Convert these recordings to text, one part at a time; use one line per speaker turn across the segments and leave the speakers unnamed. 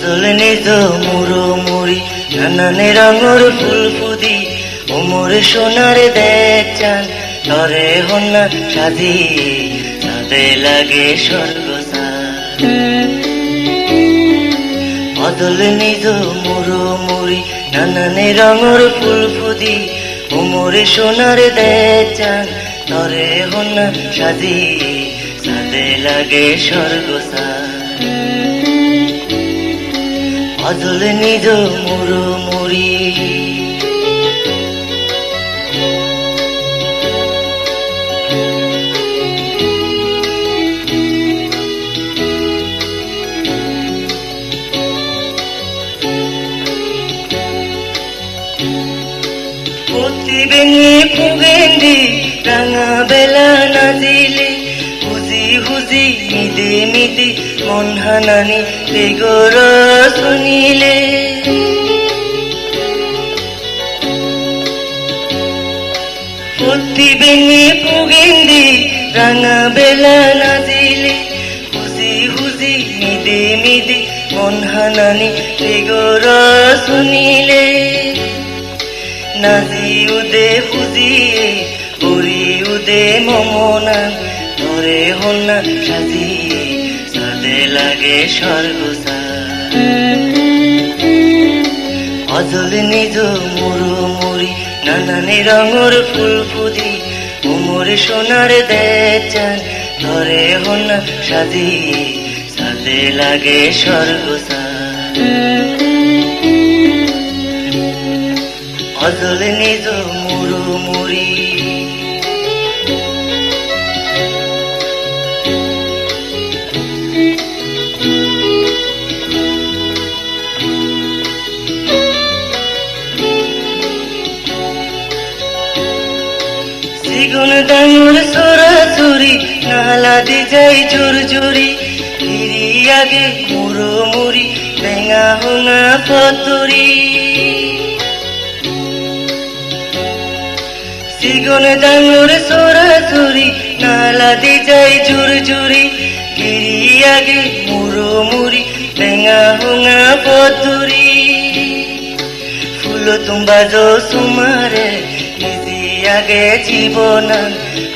অজলে নিজ মুরো মুড়ি নানানে রঙর ফুল ফুদি ওমরে সোনারে দেখ চান তরে হন্না সাজি সাদে লাগে স্বর্গ অজলে নিজ মুরো মুড়ি নানানে রঙর ফুল ফুদি ওমরে সোনারে দেখ চান তরে হন্না সাজি সাদে লাগে স্বর্গ অজলে নিজ মুরো মুড়ি প্রতিবেঙে পুগেন্দি রাঙা বেলা নাজিলে হুজি হুজি মিদে মিদি মন হানানি বেগর শুনিলে প্রতিবেঙে পুগেন্দি রাঙা বেলা নাজিলে হুজি হুজি মিদে মিদি মন হানানি বেগর শুনিলে নাজি উদে ফুজিয়ে উড়ি উদে মমনা ধরে হন্না সাজিয়ে সাদে লাগে স্বর্গ অজলে নিজ মুরো মুড়ি নানানে রঙর ফুল ফুদি উমরে সোনার দেখ চান ধরে হন্না সাজিয়ে সাদে লাগে স্বর্গ অজলে নিজ মুরো মুড়ি সিগুন ডাঙর সরাসরি নালা দি যাই জোর জোরি ফিরি আগে মুরো মুড়ি ভেঙা হোঙা পতরি সিগুন ডাঙর সরাসরি নালা দি যাই জোর জোরি ফিরি আগে মুরো মুড়ি ভেঙা হোঙা পতরি ফুল ತುಂಬಾ জো সুমারে আগে জীবন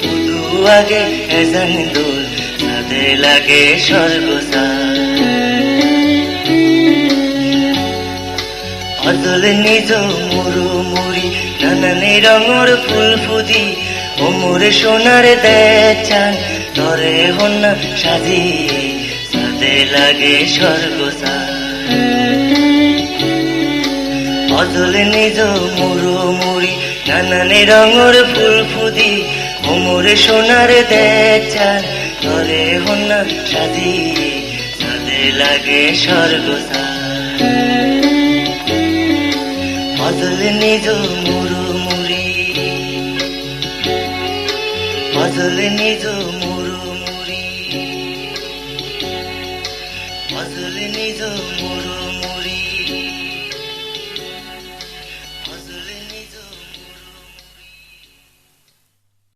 উদু আগে এজন দোল সাদে লাগে স্বর্গ অজলে নিজ মুরো মুড়ি নানানে রঙর ফুল ফুদি ওমরে সোনার দেখ চান ধরে হন্না সাজিয়ে সাদে লাগে স্বর্গ অজলে নিজ মুরো মুড়ি নানানে রঙর ফুল ফুদি ওমরে সোনার দেখ চান ধরে হন্না সাজিয়ে সাদে লাগে স্বর্গ অজলে নিজ মুরো মুড়ি অজলে নিজ মুরো মুড়ি অজলে নিজ